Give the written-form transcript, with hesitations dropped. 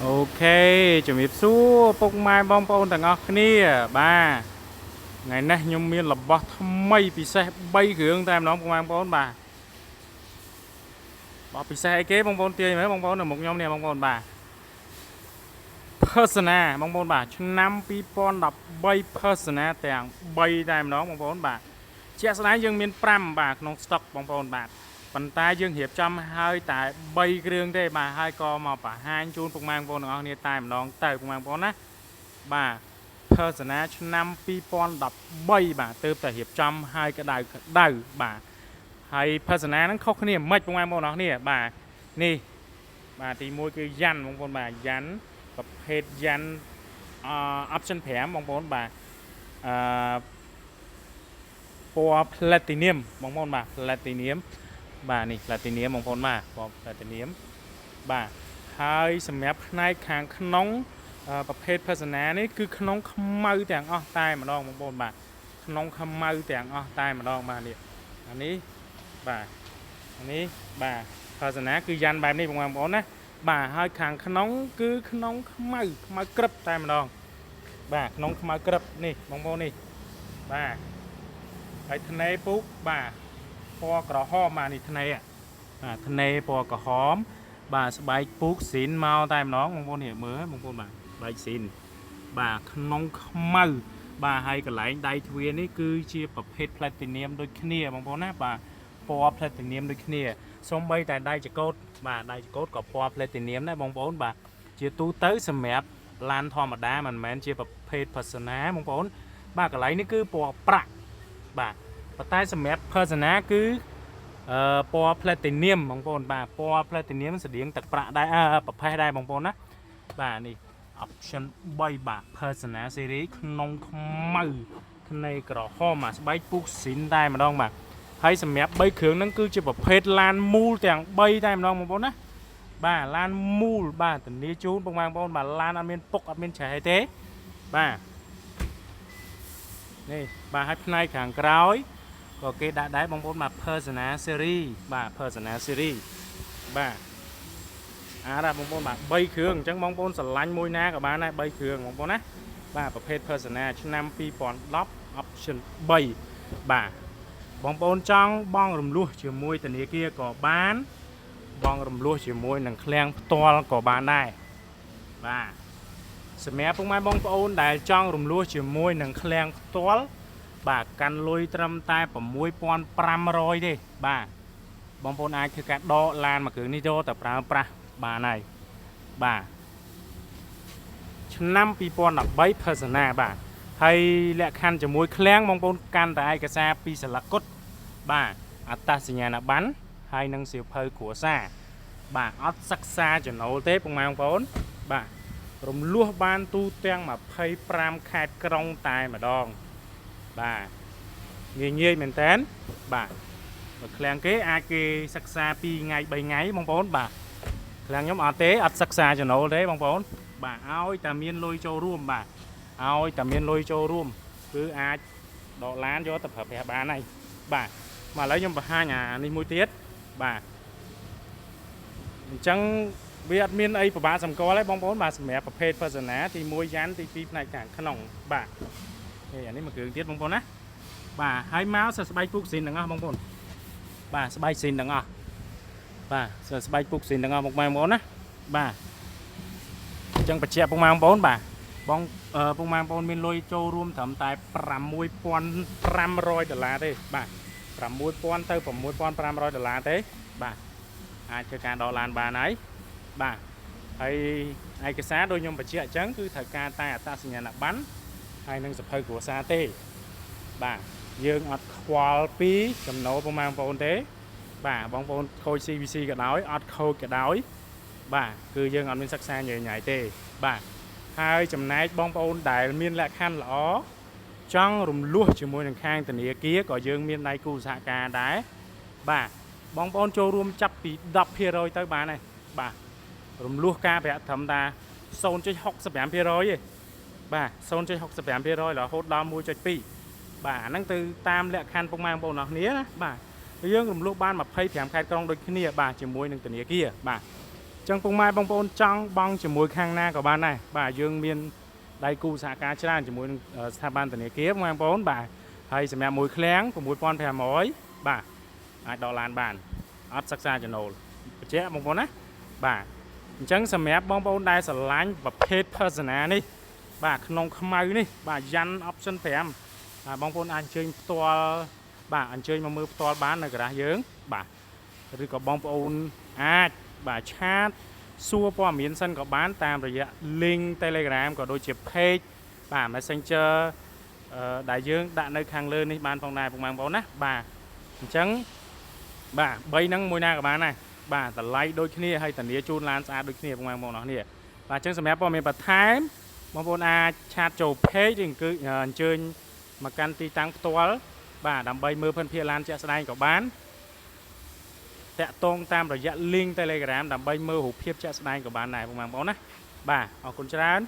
អូខេជំរាបសួរពុកម៉ែបងប្អូនទាំងអស់គ្នាបាទថ្ងៃនេះខ្ញុំមានរបស់ថ្មីពិសេស3គ្រឿងតែម្ដងពុកម៉ែបងប្អូនបាទរបស់ពិសេសអីគេបងប្អូនទាញមើលបងប្អូននៅមុខខ្ញុំនេះបងប្អូនបាទ Persona បងប្អូនបាទឆ្នាំ2013 Persona ទាំង3តែម្ដងបងប្អូនបាទជាក់ស្ដែងយើងមាន5បាទក្នុង stock បងប្អូនបាទប៉ុន្តែយើងរៀបចំឲ្យតែ3គ្រឿងទេបាទហើយក៏មកបង្ហាញជូនពុកម៉ែបងប្អូនទាំងអស់គ្នាតែម្ដងទៅពុកម៉ែបងប្អូនណាបាទ Persona ឆ្នាំ2013បាទទើបតែរៀបចំឲ្យក្តៅបាទហើយ Persona ហ្នឹងខុសគ្នាមិនពុកម៉ែបងប្អូនទាំងអស់គ្នាបាទនេះបាទទី1គឺយ៉ាន់បងប្អូនបាទយ៉ាន់ប្រភេទយ៉ាន់option 5បងប្អូនបាទអឺពណ៌ platinum បងប្អូនបាទ platinum បាទនេះ platinum បងប្អូនបាទពណ៌ platinum បាទហើយសម្រាប់ផ្នែកខាងក្នុងប្រភេទ Persona នេះគឺក្នុងខ្មៅទាំងអស់តែម្ដងបងប្អូនបាទក្នុងខ្មៅទាំងអស់តែម្ដងបាទនេះអានេះបាទអានេះបាទ Persona គឺយ៉ាន់បែបនេះបងប្អូនណាបាទហើយខាងក្នុងគឺក្នុងខ្មៅក្រឹបតែម្ដងបាទក្នុងខ្មៅក្រឹបនេះបងប្អូននេះបាទហើយធ្នេពុកបាទពណ៌ក្រហមបាទនេះធ្នេបាទធ្នេពណ៌ក្រហមបាទស្បែកពុកស៊ីនមកតែម្ដងបងប្អូននេះមើលបងប្អូនបាទស្បែកស៊ីនបាទក្នុងខ្មៅបាទហើយកន្លែងដៃទ្វារនេះគឺជាប្រភេទ platinum ដូចគ្នាបងប្អូនណាបាទពណ៌ platinum ដូចគ្នាសូម្បីតែដៃចកោតបាទដៃចកោតក៏ពណ៌ platinum ដែរបងប្អូនបាទជាទូទៅសម្រាប់ឡានធម្មតាមិនមែនជាប្រភេទ Persona បងប្អូនបាទកន្លែងនេះគឺពណ៌ប្រាក់បាទប៉ុន្តែសម្រាប់ Persona គឺពណ៌ platinum បងប្អូនបាទពណ៌ platinum ស្តៀងទឹកប្រាក់ដែរប្រភេទដែរបងប្អូនណាបាទនេះ option 3បាទ Persona series ក្នុងខ្មៅធ្នេក្រហមបាទស្បែកពុកស៊ីនតែម្ដងបាទហើយសម្រាប់3គ្រឿងហ្នឹងគឺជាប្រភេទឡានមូលទាំង3តែម្ដងបងប្អូនណាបាទឡានមូលបាទធានាជូនបងប្អូនបាទឡានអត់មានពុកអត់មានច្រែទេបាទនេះបាទហើយផ្នែកខាងក្រោយក៏គេដាក់ដែរបងប្អូនបាទ Persona series បាទ Persona series បាទបាទបងប្អូនបាទ3គ្រឿងអញ្ចឹងបងប្អូនស្រឡាញ់មួយណាក៏បានដែរ3គ្រឿងបងប្អូនណាបាទប្រភេទ Persona ឆ្នាំ2010 option 3បាទបងប្អូនចង់បងរំលោះជាមួយធនាគារក៏បានបងរំលោះជាមួយនឹងឃ្លាំងផ្ទាល់ក៏បានដែរបាទសម្រាប់ពុកម៉ែបងប្អូនដែលចង់រំលោះជាមួយនឹងឃ្លាំងផ្ទាល់បាទកាន់លុយត្រឹមតែ6500ទេបាទបងប្អូនអាចធ្វើការដកឡានមួយគ្រឿងនេះយកទៅប្រើប្រាស់បានហើយបាទឆ្នាំ2013 Persona បាទហើយលក្ខខណ្ឌជាមួយឃ្លាំងបងប្អូនកាន់តែឯកសារពីសាលាគុតបាទអត្តសញ្ញាណប័ណ្ណហើយនិងសៀវភៅគ្រួសារបាទអត់សិក្សាចំណូលទេពុកម៉ែបងប្អូនបាទរំលោះបានទូទាំង25ខេត្តក្រុងតែម្ដងបាទងាយមែនតើបាទបើឃ្លាំងគេអាចគេសិក្សា2ថ្ងៃ3ថ្ងៃបងប្អូនបាទឃ្លាំងខ្ញុំអត់ទេអត់សិក្សាចំណូលទេបងប្អូនបាទឲ្យតែមានលុយចូលរួមបាទឲ្យតែមានលុយចូលរួមគឺអាចដកឡានយកទៅប្រើប្រាស់បានហើយបាទមកឥឡូវខ្ញុំបង្ហាញអានេះមួយទៀតបាទអញ្ចឹងវាអត់មានអីពិបាកសម្គាល់ទេបងប្អូនបាទសម្រាប់ប្រភេទ Persona ទី1យ៉ាន់ទី2ផ្នែកខាងក្នុងបាទនេះអានេះមួយគ្រឿងទៀតបងប្អូនណាបាទហើយមកសស្បែកពុកស៊ីនទាំងអស់បងប្អូនបាទស្បែកស៊ីនទាំងអស់បាទស្បែកពុកស៊ីនទាំងអស់មកបងប្អូនណាបាទអញ្ចឹងបញ្ជាក់ពុកម៉ែបងប្អូនបាទបងពុកម៉ែបងប្អូនមានលុយចូលរួមត្រឹមតែ$6500ទេបាទ$6000ទៅ$6500ទេបាទអាចធ្វើការដកឡានបានហើយបាទហើយឯកសារដូចខ្ញុំបញ្ជាក់អញ្ចឹងគឺត្រូវការតែអត្តសញ្ញាណប័ណ្ណហើយនិងសៀវភៅគ្រួសារទេបាទយើងអត់ខ្វល់ពីចំណូលពុកម៉ែបងប្អូនទេបាទបងប្អូនខូច CVC ក៏ដោយអត់ខូចក៏ដោយបាទគឺយើងអត់មានសិក្សាញ៉ៃទេបាទហើយចំណែកបងប្អូនដែលមានលក្ខខណ្ឌល្អចង់រំលោះជាមួយនឹងខាងធនាគារក៏យើងមានដៃគូសហការដែរបាទបងប្អូនចូលរួមចាប់ពី10%ទៅបានហើយបាទរំលោះការប្រាក់ត្រឹមតា 0.65% ទេបាទ 0.65% រហូតដល់ 1.2 បាទអាហ្នឹងទៅតាមលក្ខខណ្ឌពុកម៉ែបងប្អូនអរគ្នាណាបាទយើងរំលោះបាន25ខេត្តក្រុងដូចគ្នាបាទជាមួយនឹងធនាគារបាទ ចឹងពុកម៉ែបងប្អូនចង់បងជាមួយខាងណាក៏បានដែរបាទយើងមានដៃគូសហការច្រើនជាមួយនឹងស្ថាប័នធនាគារបងប្អូនបាទហើយសម្រាប់មួយឃ្លាំង6500បាទអាចដកឡានបានអត់សិក្សាចំណូលបញ្ជាក់បងប្អូនណាបាទអញ្ចឹងសម្រាប់បងប្អូនដែលស្រឡាញ់ប្រភេទ personal នេះបាទក្នុងខ្មៅនេះបាទយ៉ាន់ option 5បាទបងប្អូនអាចអញ្ជើញផ្ទាល់បាទអញ្ជើញមកមើលផ្ទាល់បាននៅការ៉ាសយើងបាទឬក៏បងប្អូនអាចបាទឆាតសួរព័ត៌មានសិនក៏បានតាមរយៈ link Telegram ក៏ដូចជា page បាទ Messenger ដែលយើងដាក់នៅខាងលើនេះបានផងដែរបងប្អូនណាបាទអញ្ចឹងបាទ3ហ្នឹងមួយណាក៏បានដែរបាទតម្លៃដូចគ្នាហើយធានាជូនឡានស្អាតដូចគ្នាបងប្អូនអរគ្នាបាទអញ្ចឹងសម្រាប់ព័ត៌មានបន្ថែមបងប្អូនអាចឆាតចូល page ឬគឺអញ្ជើញមកកាន់ទីតាំងផ្ទាល់បាទដើម្បីមើលភិនភាគឡានជាក់ស្ដែងក៏បានតាក់ទងតាមរយៈ link Telegram ដើម្បីមើលរូបភាពជាក់ស្ដែងក៏បានដែរបងប្អូនណាបាទអរគុណច្រើន